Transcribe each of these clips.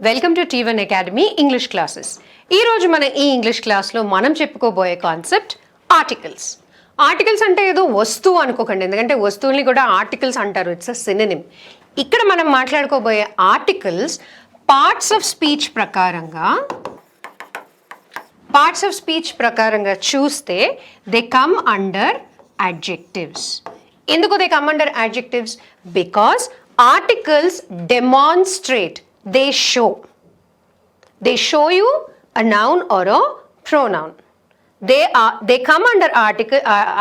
Welcome to T1 academy English classes. ఈరోజు మన ఈ ఇంగ్లీష్ క్లాస్లో మనం చెప్పుకోబోయే కాన్సెప్ట్ ఆర్టికల్స్. ఆర్టికల్స్ అంటే ఏదో వస్తువు అనుకోకండి, ఎందుకంటే వస్తువుల్ని కూడా ఆర్టికల్స్ అంటారు. It's a synonym. ఇక్కడ మనం మాట్లాడుకోబోయే ఆర్టికల్స్ పార్ట్స్ ఆఫ్ స్పీచ్ ప్రకారంగా చూస్తే దే కమ్ అండర్ adjectives. ఎందుకు they come under adjectives? Because articles demonstrate, they show you a noun or a pronoun. They come under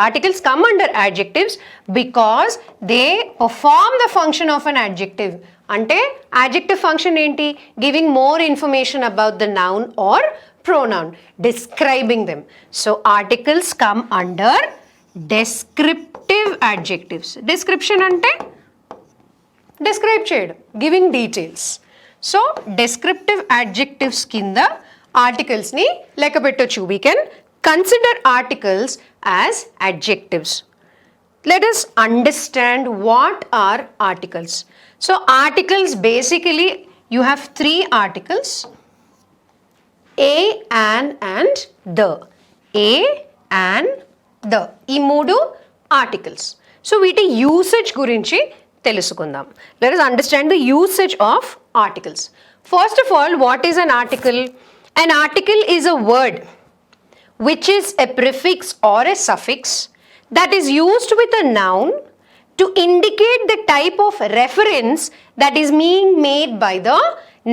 articles come under adjectives because they perform the function of an adjective. Ante adjective function enti? Giving more information about the noun or pronoun, describing them. So articles come under descriptive adjectives. Description ante describe cheyadam, giving details. So descriptive adjectives kinda articles ni leka pettochu. We can consider articles as adjectives. Let us understand what are articles. So articles, basically you have three articles: a, an and the. A, an, the. ఈ మూడు articles. So వీటి usage గురించి తెలుసుకుందాం. Let us understand the usage of articles. First of all, what is an article? An article is a word which is a prefix or a suffix that is used with a noun to indicate the type of reference that is being made by the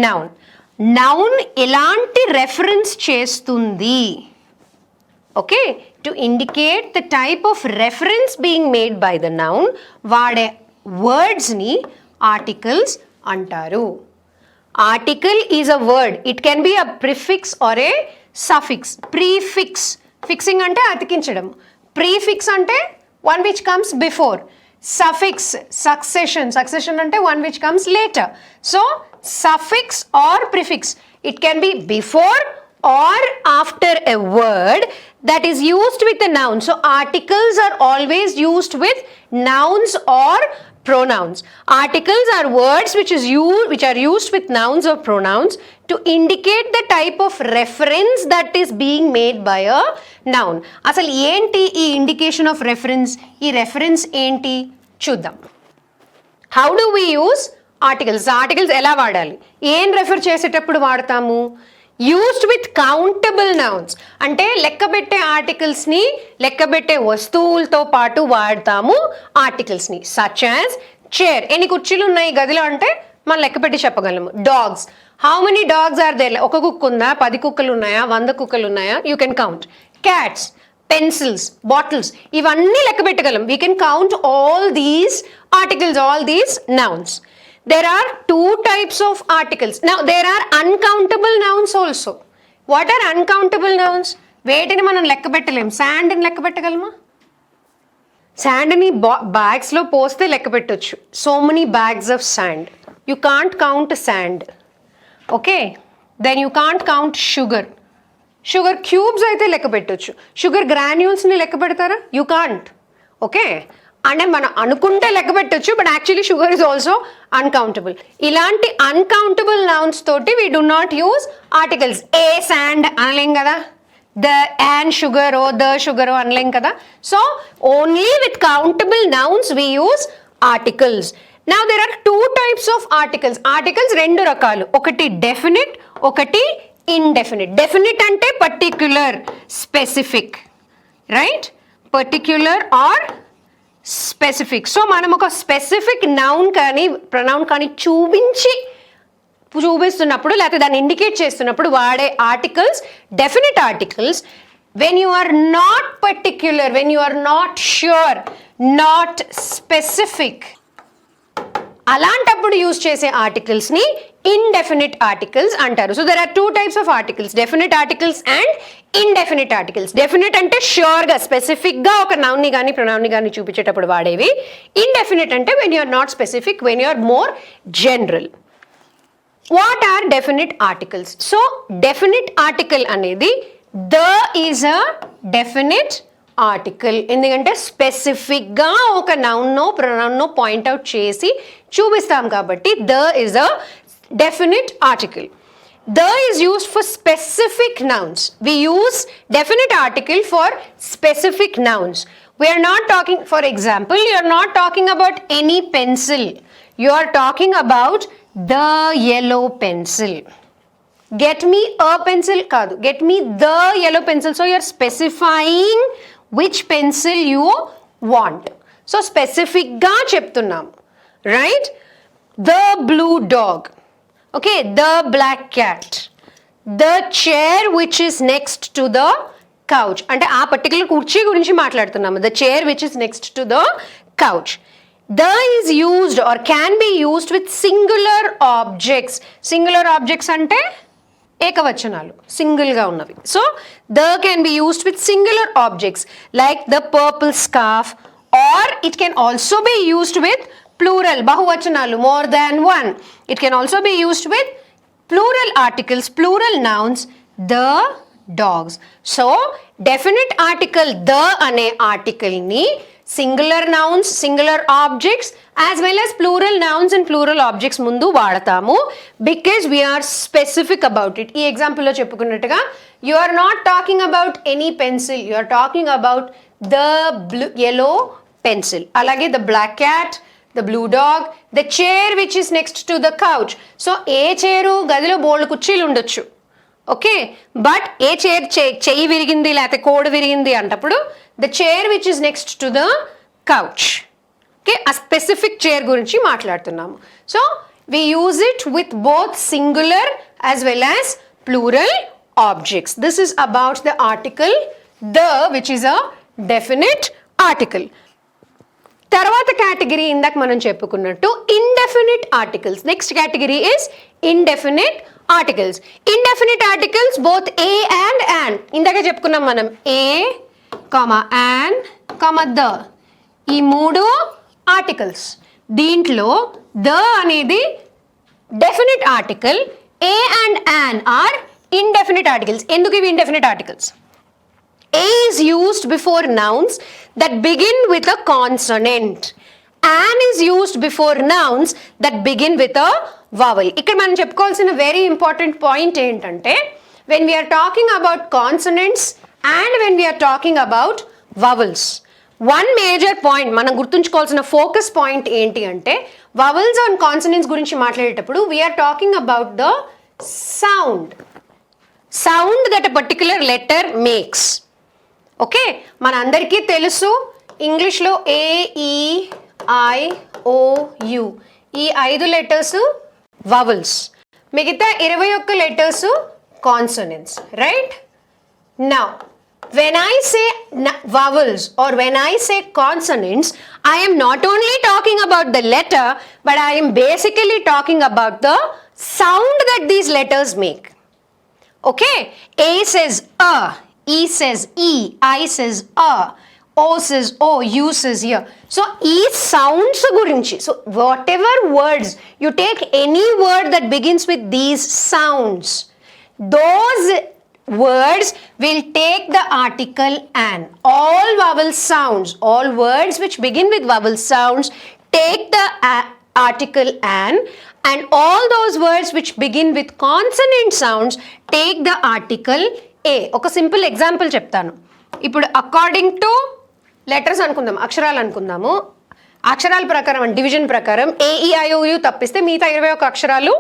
noun. Noun elanti reference chestundi. Okay, to indicate the type of reference being made by the noun, vaade words ni articles antaru. Article is a word. It can be a prefix or a suffix. Prefix, fixing ante atikinchadam. Prefix ante one which comes before. Suffix, succession ante one which comes later. So suffix or prefix, it can be before or after a word that is used with a noun. So articles are always used with nouns or pronouns. Articles are words which are used with nouns or pronouns to indicate the type of reference that is being made by a noun. Asal enti ee indication of reference? Ee reference enti chuddam. How do we use articles? Articles ela vaadali? Em refer చేసేటప్పుడు వాడతాము? Used with countable nouns. అంటే లెక్కబెట్టే ఆర్టికల్స్ని, లెక్కబెట్టే వస్తువులతో పాటు వాడతాము ఆర్టికల్స్ని. Such as chair. ఎన్ని కుర్చీలు ఉన్నాయి గదిలో అంటే మనం లెక్కపెట్టి చెప్పగలము. Dogs, how many dogs are there? ఒక కుక్క ఉందా, 10 కుక్కలు ఉన్నాయా, 100 కుక్కలు ఉన్నాయా? You can count. Cats, pencils, bottles, ఇవన్నీ లెక్కబెట్టగలం. We can count all these articles, all these nouns. There are two types of articles. Now there are uncountable nouns also. What are uncountable nouns? వేటిని మనం లెక్క పెట్టలేం. శాండ్ని లెక్క పెట్టగలమా? శాండ్ని బ్యాగ్స్లో పోస్తే లెక్క పెట్టొచ్చు. So many bags of sand. You can't count sand. Okay, then you can't count sugar. Sugar cubes అయితే లెక్క పెట్టొచ్చు. షుగర్ గ్రాన్యూల్స్ని లెక్క పెడతారా? You can't. ఓకే, అంటే మనం అనుకుంటే లెక్క పెట్టొచ్చు, but actually sugar is also uncountable. ఇలాంటి అన్కౌంటబుల్ నౌన్స్ తోటి we do not use articles. A sand అనలేం కదా, the and sugar or the sugar అనలేం కదా. So only with countable nouns we use articles. Now there are two types of articles. Articles రెండు రకాలు, ఒకటి definite, ఒకటి indefinite. Definite అంటే particular, specific, right? Particular or specific. So మనం ఒక specific noun కానీ ప్రొనౌన్ కానీ చూపిస్తున్నప్పుడు, లేకపోతే దాన్ని ఇండికేట్ చేస్తున్నప్పుడు వాడే articles definite articles. When you are not particular, when you are not sure, not specific, అలాంటప్పుడు యూజ్ చేసే ఆర్టికల్స్ని ఇండెఫినిట్ ఆర్టికల్స్ అంటారు. So there are two types of articles, definite articles and indefinite articles. Definite అంటే ష్యూర్గా, స్పెసిఫిక్గా ఒక నౌన్ని కానీ ప్రొనౌన్ని కానీ చూపించేటప్పుడు వాడేవి. ఇండెఫినిట్ అంటే when you're not specific, when you're more general. What are definite articles? So definite article అనేది the is a definite article. ఎందుకంటే స్పెసిఫిక్గా ఒక నౌన్నో ప్రొనౌన్నో పాయింట్అవుట్ చేసి చూపిస్తాం కాబట్టి the is a definite article. The is used for specific nouns. We use definite article for specific nouns. We are not talking, for example, you are not talking about any pencil. You are talking about the yellow pencil. Get me a pencil kaadu. Get me the yellow pencil. So you are specifying which pencil you want. So specific ga cheptunnam, right? The blue dog. Okay, the black cat. The chair which is next to the couch. అంటే ఆ particular కుర్చీ గురించి మాట్లాడుతున్నాము. The chair which is next to the couch. The is used or can be used with singular objects. Singular objects అంటే ఏకవచనాలు, సింగిల్గా ఉన్నవి. So the can be used with singular objects like the purple scarf, or it can also be used with plural, bahuvachanalu, more than one. It can also be used with plural articles, plural nouns, the dogs. So definite article the ane article ni singular nouns, singular objects as well as plural nouns and plural objects mundu vaadatamu because we are specific about it. Ee example lo cheppukunnatuga, you are not talking about any pencil, you are talking about the yellow pencil. Alage the black cat, the blue dog, the chair which is next to the couch. So A chair గదిలో బోల్డ్ కుర్చీలు ఉండొచ్చు, okay, but A chair చెయ్యి విరిగింది లేకపోతే కోడి విరిగింది అంటప్పుడు the chair which is next to the couch. Okay, ఆ స్పెసిఫిక్ చైర్ గురించి మాట్లాడుతున్నాము. So we use it with both singular as well as plural objects. This is about the article the which is a definite article. తర్వాత category ఇందాక మనం చెప్పుకున్నట్టు indefinite articles. Next category is indefinite articles. Indefinite articles both a and an. ఇందాక చెప్పుకున్నాం మనం a comma an comma the, ఈ మూడు articles. దీంట్లో ద అనేది definite article, a and an are indefinite articles. ఎందుకు ఇవి indefinite articles? A is used before nouns that begin with a consonant. An is used before nouns that begin with a vowel. ఇక్కడ మనం చెప్పుకోవాల్సిన very important point ఏంటంటే, when we are talking about consonants and when we are talking about vowels, one major point మనం గుర్తుంచుకోవాల్సిన focus point ఏంటి అంటే, vowels and consonants గురించి మాట్లాడేటప్పుడు we are talking about the sound that a particular letter makes. Okay, మన అందరికీ తెలుసు ఇంగ్లీష్లో ఏ, ఈ, ఐ, ఓ, యు, ఈ 5 లెటర్స్ వవల్స్, మిగతా 21 letters consonants, right? Now when I say vowels or when I say consonants, I am not only talking about the letter, but I am basically talking about the sound that these letters make. Okay, A says a, E says E, I says A, O says O, U says here. So E sounds gurinchi. So whatever words, you take any word that begins with these sounds, those words will take the article an. All vowel sounds, all words which begin with vowel sounds take the article an, and all those words which begin with consonant sounds take the article ఏ. ఒక simple example చెప్తాను. ఇప్పుడు according to letters అనుకుందాం, అక్షరాలు అనుకుందాము. అక్షరాల ప్రకారం division ప్రకారం AEIOU తప్పిస్తే మిగతా 21 అక్షరాలు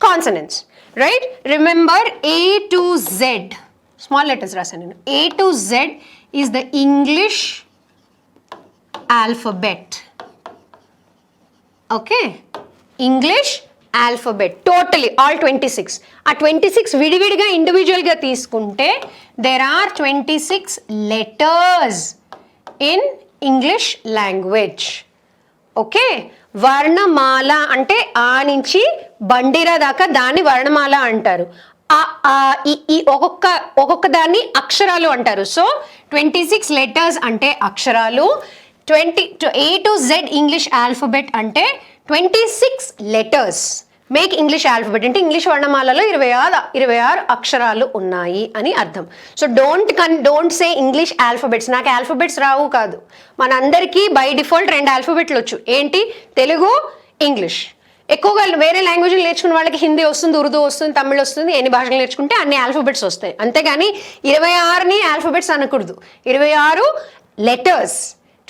consonants, right? Remember A to Z, small letters రాశాను నేను. A to Z is the English alphabet. Okay, English alphabet totally all 26. ఆ 26 విడివిడిగా ఇండివిజువల్గా తీసుకుంటే there are 26 letters in English language. Okay, వర్ణమాల అంటే ఆ నుంచి బండిరా దాకా దాన్ని వర్ణమాల అంటారు. ఈ ఒక్కొక్క దాన్ని అక్షరాలు అంటారు. సో 26 లెటర్స్ అంటే అక్షరాలు, A to Z English alphabet అంటే 26 లెటర్స్ మేక్ ఇంగ్లీష్ ఆల్ఫబెట్. అంటే ఇంగ్లీష్ వర్ణమాలలో 26 అక్షరాలు ఉన్నాయి అని అర్థం. So don't say English alphabets. నాకు ఆల్ఫబెట్స్ రావు కాదు, మనందరికీ బై డిఫాల్ట్ 2 ఆల్ఫబెట్లు వచ్చు. ఏంటి? తెలుగు, ఇంగ్లీష్. ఎక్కువగా వేరే లాంగ్వేజ్లు నేర్చుకున్న వాళ్ళకి హిందీ వస్తుంది, ఉర్దూ వస్తుంది, తమిళ్ వస్తుంది, ఎన్ని భాషలు నేర్చుకుంటే అన్ని ఆల్ఫాబెట్స్ వస్తాయి. అంతేగాని 26ని ఆల్ఫాబెట్స్ అనకూడదు. 26 letters,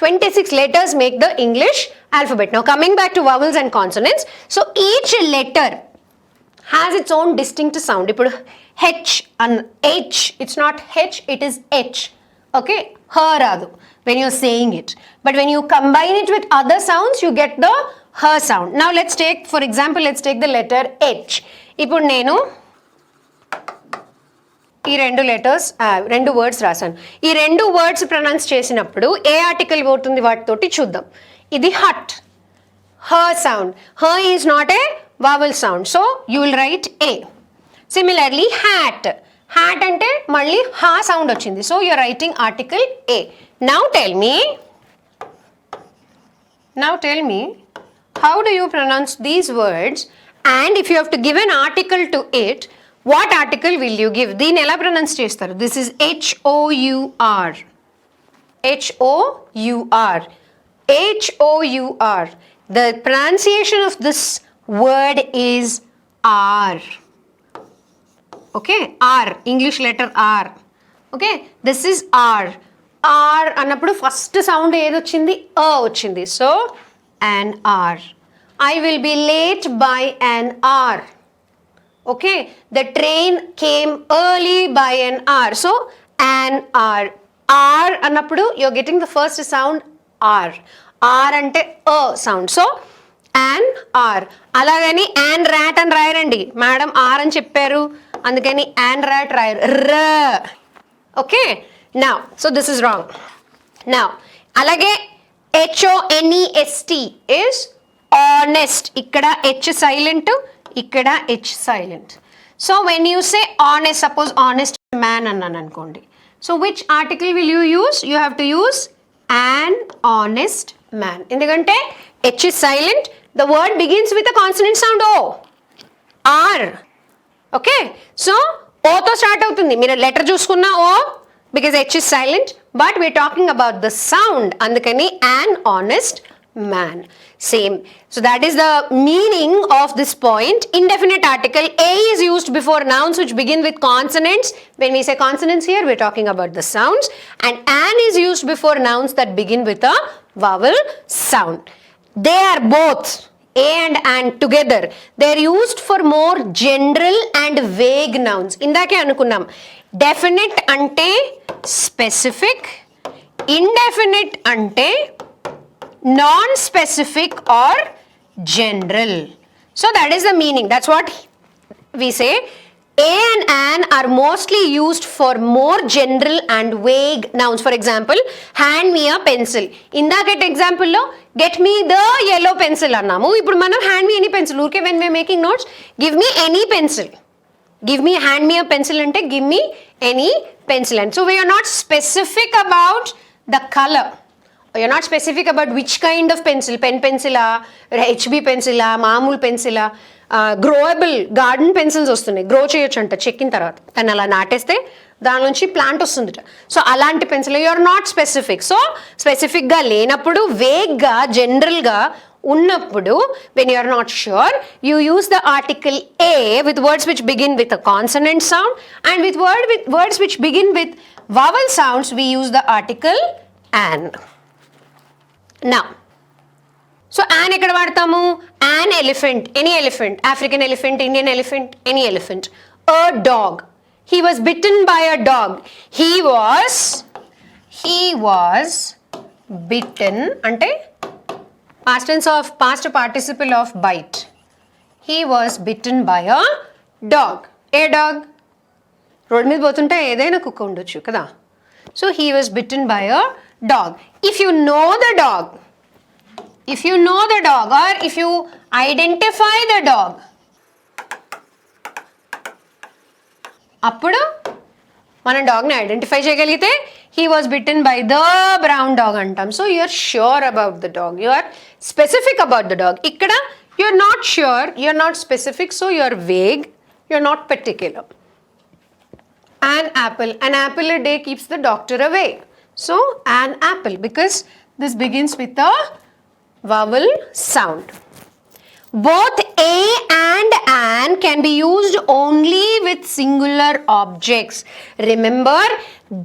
26 letters make the English alphabet. Now coming back to vowels and consonants. So each letter has its own distinct sound. ఇప్పుడు H and H, it's not H, it is H. Okay, her రాదు when you're saying it. But when you combine it with other sounds, you get the her sound. Now let's take, for example, let's take the letter H. ఇప్పుడు నేను ఈ రెండు letters, రెండు words రాశాను. ఈ రెండు words pronounce చేసినప్పుడు ఏ article పోతుంది వాటితోటి చూద్దాం. ఇది hut, her sound. Her is not a vowel sound, so you will write a. Similarly hat, hat అంటే మళ్ళీ హా సౌండ్ వచ్చింది, so you're writing article a. Now tell me how do you pronounce these words, and if you have to give an article to it, what article will you give? దీన్ని ఎలా pronounce చేస్తారు? This is H-O-U-R. H-O-U-R. H-O-U-R. The pronunciation of this word is R. Okay, R, English letter R. Okay, this is R. R అన్నప్పుడు first sound ఏది వచ్చింది? అ వచ్చింది, so an R. I will be late by an hour. Okay, the train came early by an hour, so an hour. R అన్నప్పుడు you're getting the first sound R. R అంటే a sound, so an hour. అలాగని an rat అని రాయరండి, madam R అని చెప్పారు అందుకని an rat రాయరు, r. Okay, now so this is wrong. Now అలాగే H-O-N-E-S-T is honest. ikkada H silent, ikkada H silent. So when you say honest, suppose honest man annan ankondi, so which article will you use? You have to use an honest man. Endukante H is silent, the word begins with a consonant sound O, R. Okay, so O to start avutundi, meer letter chuskunna O, because H is silent, but we're talking about the sound, andukani an honest man. Same. So that is the meaning of this point. Indefinite article, a is used before nouns which begin with consonants. When we say consonants here, we're talking about the sounds. And an is used before nouns that begin with a vowel sound. They are both, a and an together, they're used for more general and vague nouns. Indake anukunnam, definite ante specific, indefinite ante non-specific or general. So that is the meaning. That's what we say. A and an are mostly used for more general and vague nouns. For example, hand me a pencil. In that example lo, get me the yellow pencil annamu. Ippudu manam hand me any pencil. Okay, when we are making notes, give me any pencil. Give me, hand me a pencil ante give me any pencil. And so we are not specific about the color. You're not specific about which kind of pencil, pen pencil, HB pencil, మామూలు pencil, growable garden pencils వస్తున్నాయి, grow చేయొచ్చు అంట చెక్కిన తర్వాత, దాన్ని అలా నాటేస్తే దాని నుంచి ప్లాంట్ వస్తుందిట. సో అలాంటి pencil you're not specific. So స్పెసిఫిక్గా లేనప్పుడు, వేగ్గా జనరల్గా ఉన్నప్పుడు, when you are not sure, you use the article a with words which begin with a consonant sound, and with words which begin with vowel sounds we use the article an. Now, so an ekkada vaadtamu? An elephant, any elephant, African elephant, Indian elephant, any elephant. A dog, he was bitten by a dog. He was bitten ante past tense of past participle of bite. He was bitten by a dog. A dog, road మీద పోతుంటే ఏదైనా కుక్క ఉండొచ్చు కదా. So he was bitten by a dog. If you know the dog, or if you identify the dog, అప్పుడు మనం డాగ్ని identify చేయగలిగితే he was bitten by the brown dog అంటాం. So you are sure about the dog, you are specific about the dog. ఇక్కడ you are not sure, you are not specific, so you are vague, you are not particular. An apple a day keeps the doctor away. So an apple, because this begins with a vowel sound. both a and an can be used only with singular objects. Remember,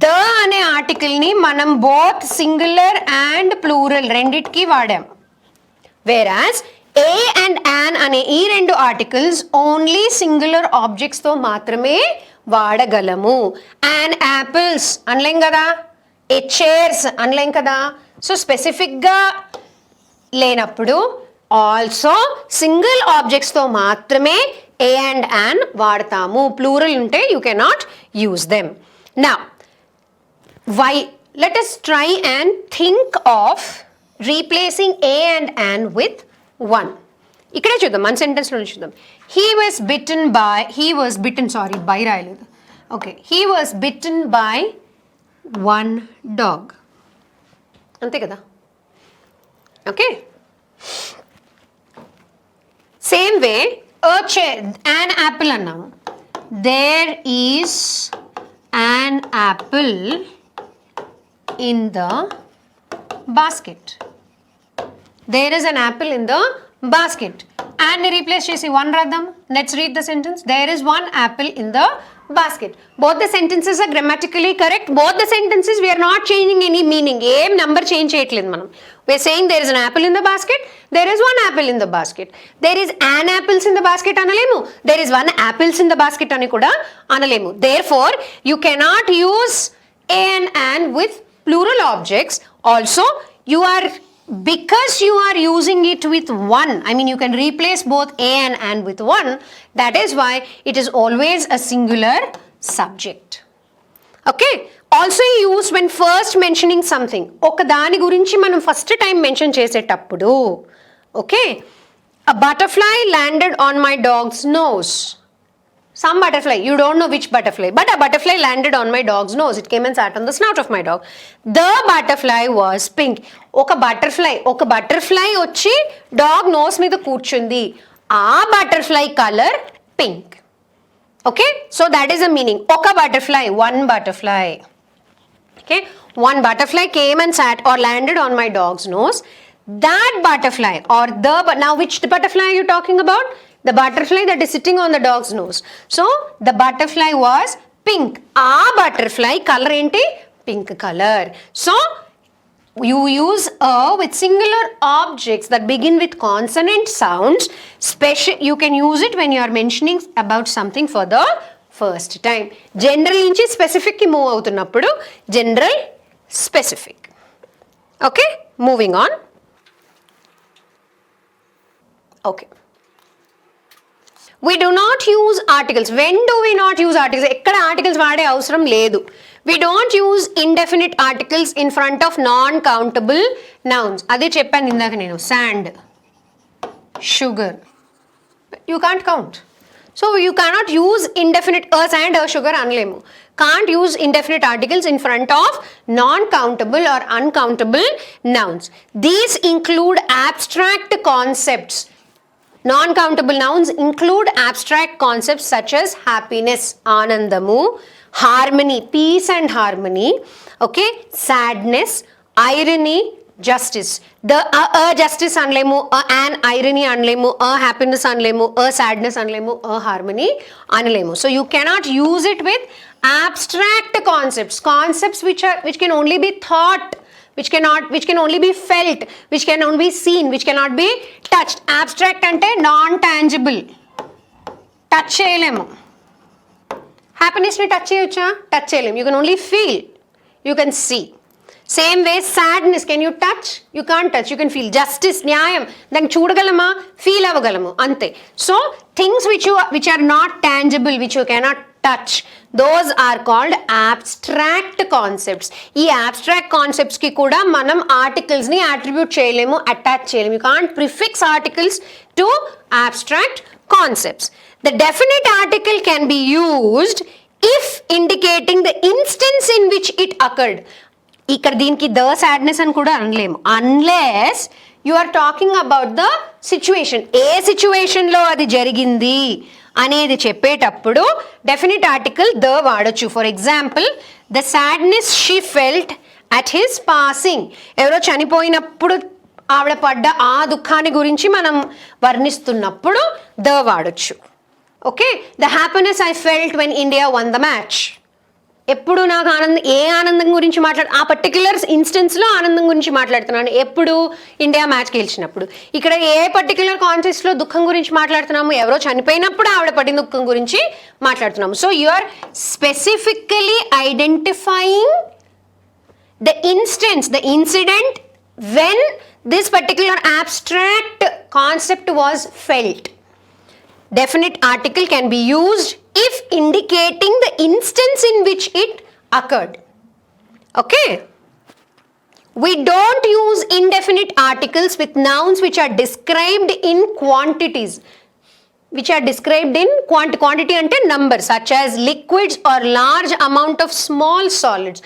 the ane article ni manam both singular and plural renditki vaadam. Whereas a and an ane ee rendu articles only singular objects tho maatrame vaadagalamu. An apples anlem kada, a chairs anlem kada. So specific ga లేనప్పుడు also single ఆబ్జెక్ట్స్తో మాత్రమే a and an వాడతాము. Plural ఉంటే you cannot use them. Now why let us try and think of replacing a and an with one. ఇక్కడే చూద్దాం, మన సెంటెన్స్లో చూద్దాం. హీ వాజ్ బిటన్ బై రాయలేదు. Okay, he was beaten by one dog. అంతే కదా. Okay, same way an apple అన్నాము. there is an apple in the basket. there is an apple in the basket. and replace చేసి one రాద్దాం. let's read the sentence. there is one apple in the basket. both the sentences are grammatically correct. both the sentences we are not changing any meaning. ఏం number change చేయట్లేదు మనం. we are saying there is an apple in the basket. there is one apple in the basket. there is an apples in the basket అనలేము. there is one apples in the basket అని కూడా అనలేము. therefore you cannot use a and an with plural objects. also you are, because you are using it with one, I mean you can replace both a and an with one. that is why it is always a singular subject. okay, also used when first mentioning something. ఒక దాని గురించి మనం first time mention చేసేటప్పుడు. okay, a butterfly landed on my dog's nose. some butterfly, you don't know which butterfly, but a butterfly landed on my dog's nose. it came and sat on the snout of my dog. the butterfly was pink. ఒక butterfly వచ్చి dog nose మీద కూర్చుంది. ఆ butterfly colour pink. Okay, so that is the meaning. ఒక butterfly, one butterfly. Okay, one butterfly came and sat or landed on my dog's nose. that butterfly or the, now which butterfly are you talking about? the butterfly that is sitting on the dog's nose. so the butterfly was pink. ఆ butterfly color ఏంటి? pink color. so you use a with singular objects that begin with consonant sounds. You can use it when you are mentioning about something for the first time. general నుంచి specific కి move అవుతున్నప్పుడు general, specific. okay, moving on. okay, we do not use articles. when do we not use articles? ఎక్కడ articles వాడే అవసరం లేదు. we don't use indefinite articles in front of non-countable nouns. అదే చెప్పాను ఇందాక నేను. sand, sugar, you can't count. so you cannot use indefinite sand or sugar అనలేము. can't use indefinite articles in front of non-countable or uncountable nouns. these include abstract concepts. non-countable nouns include abstract concepts such as happiness, anandamu, harmony, peace and harmony. okay, sadness, irony, justice. the justice anlemu, an irony anlemu, happiness anlemu, sadness anlemu, harmony anlemu. so you cannot use it with abstract concepts which can only be thought, which can only be felt, which can only be seen, which cannot be touched. abstract ante non tangible, touch cheyalemu. happiness ni touch cheyocha? touch cheyalemu. you can only feel, you can see. same way sadness, can you touch? you can't touch, you can feel. justice, nyayam, dan chudagalama, feel avagalamu ante. so things which are not tangible, which you cannot touch, those are called abstract concepts. ఈ abstract concepts కి కూడా మనం articles ని attribute చేయలేము, attach చేయలేము. you can't prefix articles to abstract concepts. the definite article can be used if indicating the instance in which it occurred. ఇక్కడ దీనికి the sadness అని కూడా అనలేము, unless you are talking about the situation. A situation లో అది జరిగింది అనేది చెప్పేటప్పుడు డెఫినిట్ ఆర్టికల్ ద వాడచ్చు. For example, the sadness she felt at his passing. ఎవరో చనిపోయినప్పుడు ఆవిడ పడ్డ ఆ దుఃఖాన్ని గురించి మనం వర్ణిస్తున్నప్పుడు ద వాడొచ్చు. Okay, the happiness I felt when India one the match. ఎప్పుడు నాకు ఏ ఆనందం గురించి ఆ పర్టిక్యులర్ ఇన్స్టెన్స్లో ఆనందం గురించి మాట్లాడుతున్నాను, ఎప్పుడు ఇండియా మ్యాచ్ గెలిచినప్పుడు. ఇక్కడ ఏ పర్టిక్యులర్ కాన్టెక్స్ట్లో దుఃఖం గురించి మాట్లాడుతున్నాము, ఎవరో చనిపోయినప్పుడు ఆవిడ పడిన దుఃఖం గురించి మాట్లాడుతున్నాము. So you are specifically identifying the instance, the incident when this particular abstract concept was felt. Definite article can be used if indicating the instance in which it occurred. Okay, we don't use indefinite articles with nouns which are described in quantities, which are described in quantity ante number, such as liquids or large amount of small solids.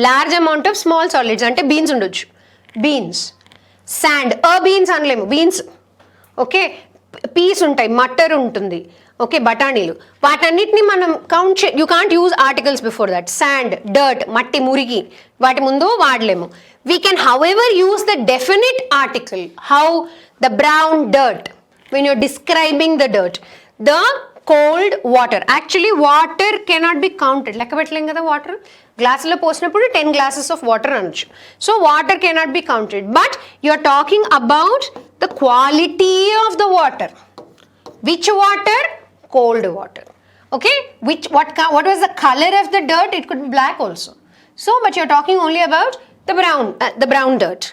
Large amount of small solids ante beans undochu, beans. Sand, beans అనలేము, beans. Okay, peas ఉంటాయి, మటర్ ఉంటుంది, okay, బఠానీలు, వాటన్నిటిని మనం count you can't use articles before that. Sand, dirt, మట్టి, మురికి, వాటి ముందు వాడలేము. We can however use the definite article. How? The brown dirt when you're describing the dirt. The cold water, actually water cannot be counted, లెక్క పెట్టలేం కదా. Water గ్లాసులో పోసినప్పుడు 10 glasses of water అనొచ్చు. So water cannot be counted, but you are talking about the quality of the water. Which water? Cold water. Okay, what was the color of the dirt? It could be black also. So but you are talking only about the brown dirt.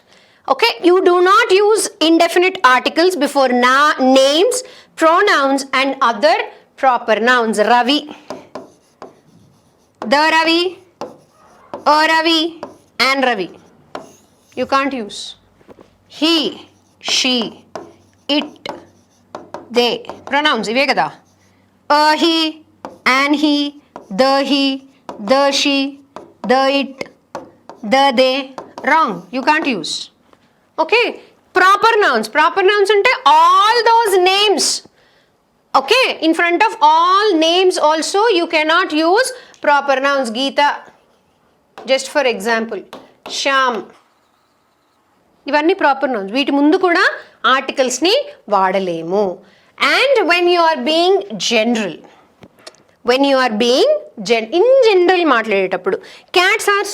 Okay, you do not use indefinite articles before names, pronouns and other proper nouns. Ravi, the Ravi, a Ravi and Ravi. You can't use. He, she, it, they. Pronouns ive kada. A he, an he, the she, the it, the they. Wrong. You can't use. Okay. Proper nouns. Proper nouns ante all those names. Okay. In front of all names also you cannot use proper nouns. Geeta, just for example. Sham. ఇవన్నీ proper nouns. వీటి ముందు కూడా ఆర్టికల్స్ని వాడలేము. And when you are being general, in general మాట్లాడేటప్పుడు cats are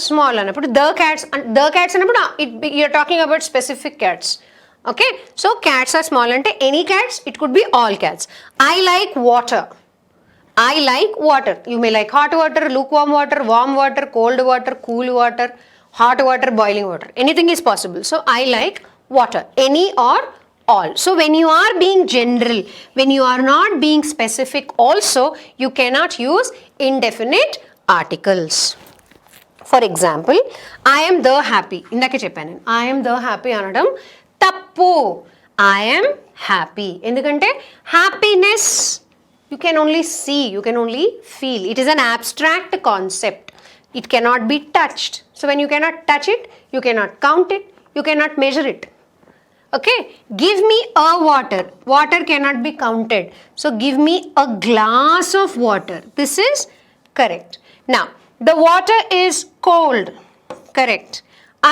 small అన్నప్పుడు the cats అన్నప్పుడు you're talking about specific cats. Okay, so cats are small అంటే any cats, it could be all cats. I like water. You may like hot water, lukewarm water, warm water, cold water, cool water, hot water, boiling water. Anything is possible. So I like water. Any or all. So when you are being general, when you are not being specific also, you cannot use indefinite articles. For example, I am the happy. Indake cheppanu. I am the happy anadam tappu. I am happy. Endukante happiness you can only see, you can only feel. It is an abstract concept. It cannot be touched. So when you cannot touch it, you cannot count it, you cannot measure it. Okay, give me a water. Water cannot be counted. So give me a glass of water. This is correct. Now, the water is cold. Correct.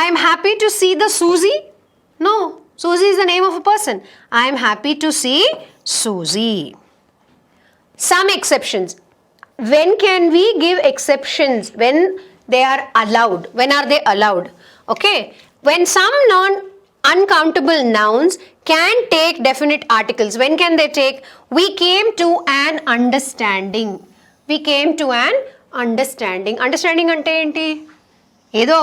I am happy to see the Susie. No, Susie is the name of a person. I am happy to see Susie. Some exceptions. When can we give exceptions? When they are allowed. When are they allowed? Okay. When some uncountable nouns can take definite articles. When can they take? We came to an understanding. Understanding ante enti? ఏదో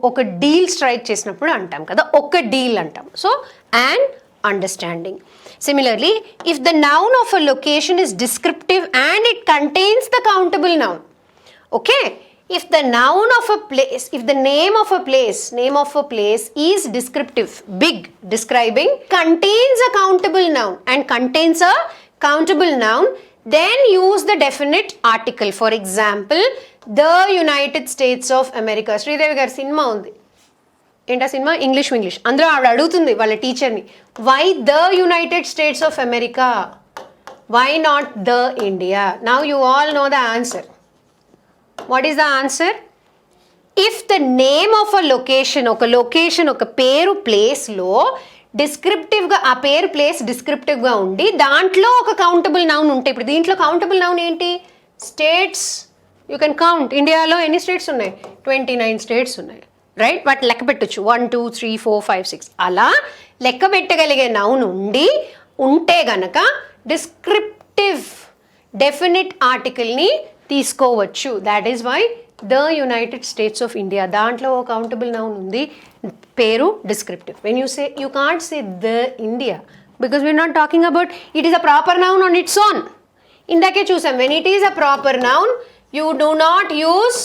ఒక deal strike చేసినప్పుడు అంటాం కదా, ఒక deal అంటాం. So an understanding. Similarly, if the noun of a location is descriptive and it contains the countable noun. Okay, if the noun of a place, if the name of a place is descriptive, big, describing, contains a countable noun then use the definite article. For example, the United States of America. Sridevi garu cinema undi. ఏంటా సినిమా? English. అందులో ఆవిడ అడుగుతుంది వాళ్ళ టీచర్ని, why the United States of America, why not the India? Now you all know the answer. What is the answer? If the name of a location, ఒక పేరు ప్లేస్లో డిస్క్రిప్టివ్గా, ఆ పేరు ప్లేస్ డిస్క్రిప్టివ్గా ఉండి దాంట్లో ఒక కౌంటబుల్ నౌన్ ఉంటే, ఇప్పుడు దీంట్లో కౌంటబుల్ నౌన్ ఏంటి? స్టేట్స్. You can count. ఇండియాలో ఎన్ని స్టేట్స్ ఉన్నాయి? 29 స్టేట్స్ ఉన్నాయి, రైట్? వాటి లెక్క పెట్టచ్చు, 1 2 3 4 5 6 అలా లెక్క పెట్టగలిగే నౌన్ ఉంటే గనక డిస్క్రిప్టివ్ డెఫినిట్ ఆర్టికల్ని తీసుకోవచ్చు. That is why the United States of India, దాంట్లో ఒక కౌంటబుల్ నౌన్ ఉంది, పేరు descriptive. When you say, you can't say the India because we're not talking about it is a proper noun on its own. ఇందాకే చూసాం, when it is a proper noun you do not use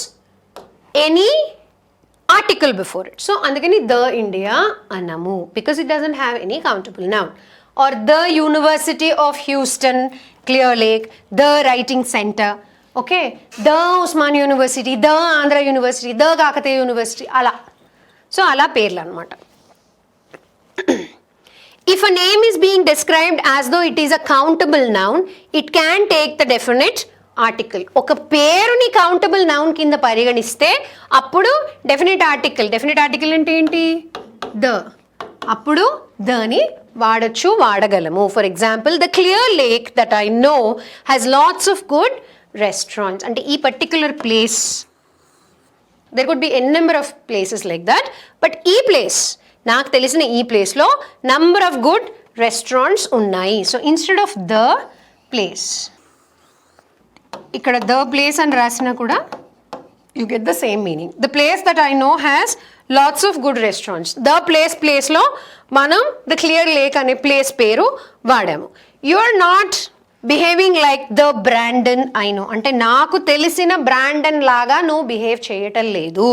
any article before it. So అందుకని the India అన్నము, because it doesn't have any countable noun. Or the university of Houston, Clear Lake, the writing centre, okay, the Osman university, the Andhra university, the Kakatiya university, అలా. So అలా పేర్లు అనమాట. If a name is being described as though it is a countable noun, it can take the definite article. ఒక పేరుని countable noun కింద పరిగణిస్తే అప్పుడు definite article. Definite article అంటే ఏంటి? ద. అప్పుడు దాని వాడచ్చు, వాడగలము. For example, the clear lake that I know has lots of good restaurants. అంటే ఈ particular place, there could be n number of places like that, but ఈ ప్లేస్, నాకు తెలిసిన ఈ ప్లేస్లో నంబర్ ఆఫ్ గుడ్ రెస్టారెంట్స్ ఉన్నాయి. So instead of the place, ఇక్కడ the place అని రాసినా కూడా you get the same meaning. The place that I know has lots of good restaurants. The ప్లేస్లో మనం ద క్లియర్ లేక్ అనే ప్లేస్ పేరు వాడాము. You are not behaving like the Brandon I know, అంటే నాకు తెలిసిన బ్రాండన్ లాగా నువ్వు బిహేవ్ చేయటం లేదు.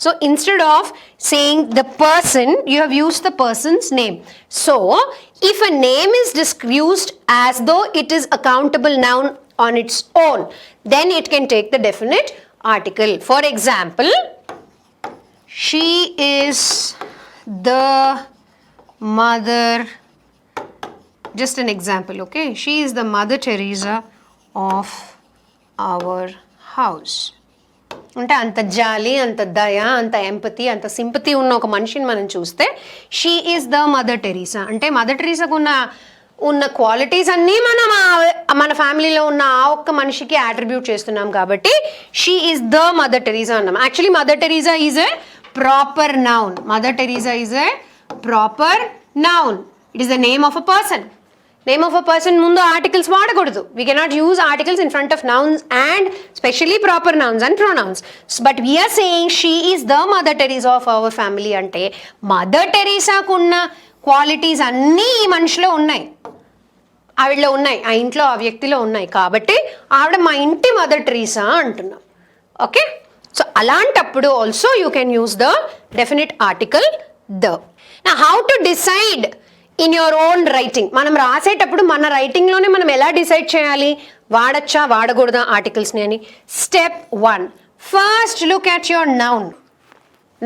So instead of saying the person, you have used the persons name. So if a name is used as though it is a countable noun on its own, then it can take the definite article. For example, she is the mother, just an example, okay? She is the Mother Teresa of our house. అంటే అంత జాలి, అంత దయ, అంత empathy, అంత sympathy ఉన్న ఒక మనిషిని మనం చూస్తే she is the Mother Teresa అంటే మదర్ టెరీసాకు ఉన్న క్వాలిటీస్ అన్నీ మనం మన ఫ్యామిలీలో ఉన్న ఆ ఒక్క మనిషికి అట్రిబ్యూట్ చేస్తున్నాం కాబట్టి she is the Mother Teresa అన్నాం. Actually Mother Teresa is a proper noun. Mother Teresa is a proper noun. It is the name of a person. Name of a person ముందు ఆర్టికల్స్ వాడకూడదు. We cannot use articles in front of nouns and specially proper nouns and pronouns. But we're saying she is the Mother Teresa of our family అంటే Mother టెరీసాకు ఉన్న qualities అన్నీ ఈ మనిషిలో ఉన్నాయి, ఆవిడలో ఉన్నాయి, ఆ ఇంట్లో ఆ వ్యక్తిలో ఉన్నాయి కాబట్టి ఆవిడ మా ఇంటి మదర్ టెరీసా అంటున్నాం. ఓకే, సో అలాంటప్పుడు also you can use the definite article the. నా how to decide in your own writing. మనం రాసేటప్పుడు మన రైటింగ్లోనే మనం ఎలా డిసైడ్ చేయాలి వాడచ్చా వాడకూడదా ఆర్టికల్స్ని అని. Step 1, first look at your noun.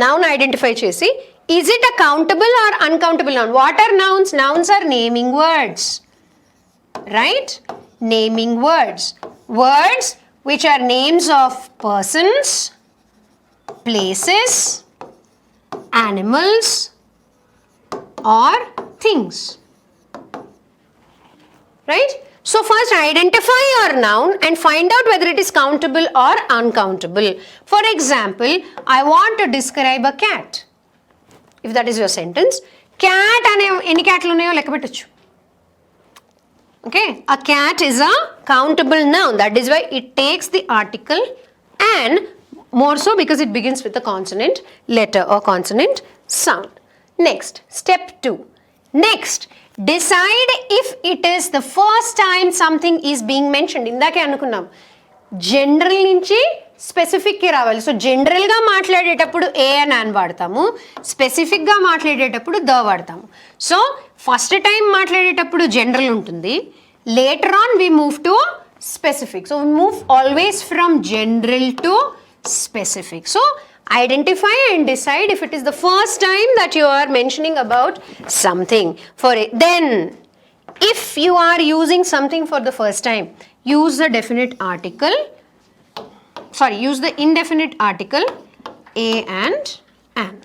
Noun identify చేసి is it a countable or uncountable noun. What are nouns? Nouns are naming words, right? Naming words. Words which are names of persons, places, animals or things. Right? So first identify your noun and find out whether it is countable or uncountable. For example, I want to describe a cat. If that is your sentence, cat ane enni catlu unnayo lekka pettochu. Okay, a cat is a countable noun. That is why it takes the article and more so because it begins with a consonant letter or consonant sound. Next, step 2. Next, decide if it is the first time something is being mentioned. ఇందాకే అనుకున్నాం general నుంచి స్పెసిఫిక్కి రావాలి. So జనరల్గా మాట్లాడేటప్పుడు ఏ అని వాడతాము, స్పెసిఫిక్గా మాట్లాడేటప్పుడు ద వాడతాము. సో ఫస్ట్ టైం మాట్లాడేటప్పుడు జనరల్ ఉంటుంది, later on we move to specific. So we move always from general to specific. So identify and decide if it is the first time that you are mentioning about something. For it, then if you are using something for the first time, use the definite article, use the indefinite article A and an.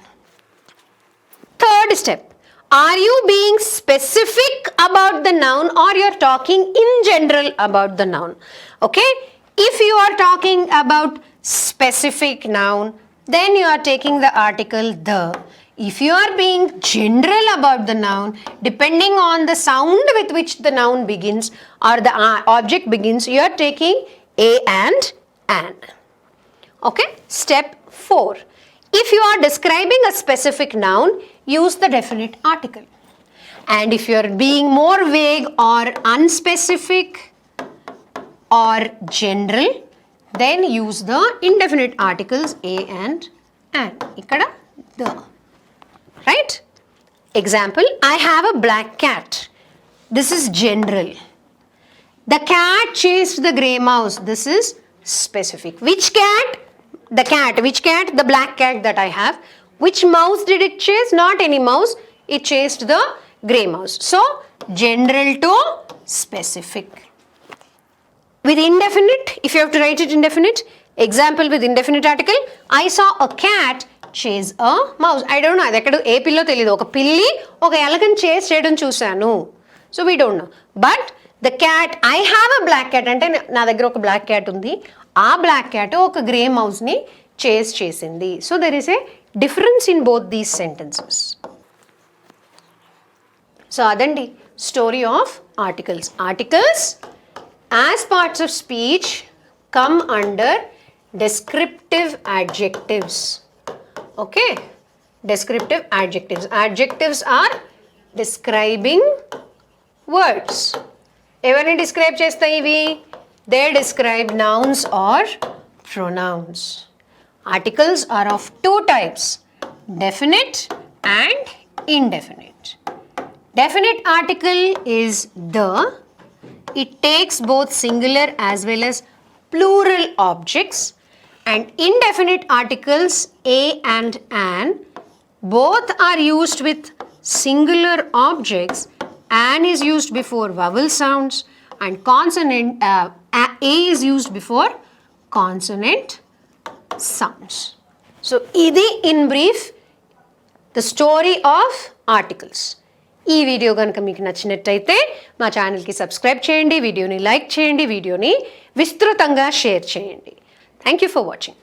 Third step. Are you being specific about the noun or you're talking in general about the noun? Okay. If you are talking about specific noun, then you are taking the article the. If you are being general about the noun, depending on the sound with which the noun begins or the object begins, you are taking a and an. Okay. Step 4. If you are describing a specific noun, use the definite article. And if you are being more vague or unspecific or general, then use the indefinite articles a and an. Ikkada the. Right? Example, I have a black cat. This is general. The cat chased the grey mouse. This is specific. Which cat? The cat. Which cat? The black cat that I have. Which mouse did it chase? Not any mouse. It chased the grey mouse. So, general to specific. With indefinite, if you have to write it indefinite, example with indefinite article, I saw a cat chase a mouse. I don't know. Adekadu A pillow తెలియదు. ఒక పిల్లి ఒక ఎలకని చేస్ చేయడం చూశాను. So we don't know. But the cat, I have a black cat అంటే నా దగ్గర ఒక black cat ఉంది. ఆ black cat ఒక grey mouse ని చేస్ చేసింది. So there is a difference in both these sentences. So adandi story of articles. Articles as parts of speech come under descriptive adjectives. Okay, descriptive adjectives. Adjectives are describing words. Evarni describe chestayi ivi? They describe nouns or pronouns. Articles are of two types, definite and indefinite. Definite article is the. It takes both singular as well as plural objects. And indefinite articles a and an both are used with singular objects. An is used before vowel sounds and consonant a is used before consonant sounds. So, idi in brief the story of articles. ఈ video కనుక మీకు నచ్చినట్టయితే మా ఛానల్కి subscribe చేయండి, వీడియోని like చేయండి, వీడియోని విస్తృతంగా షేర్ చేయండి. Thank you for watching.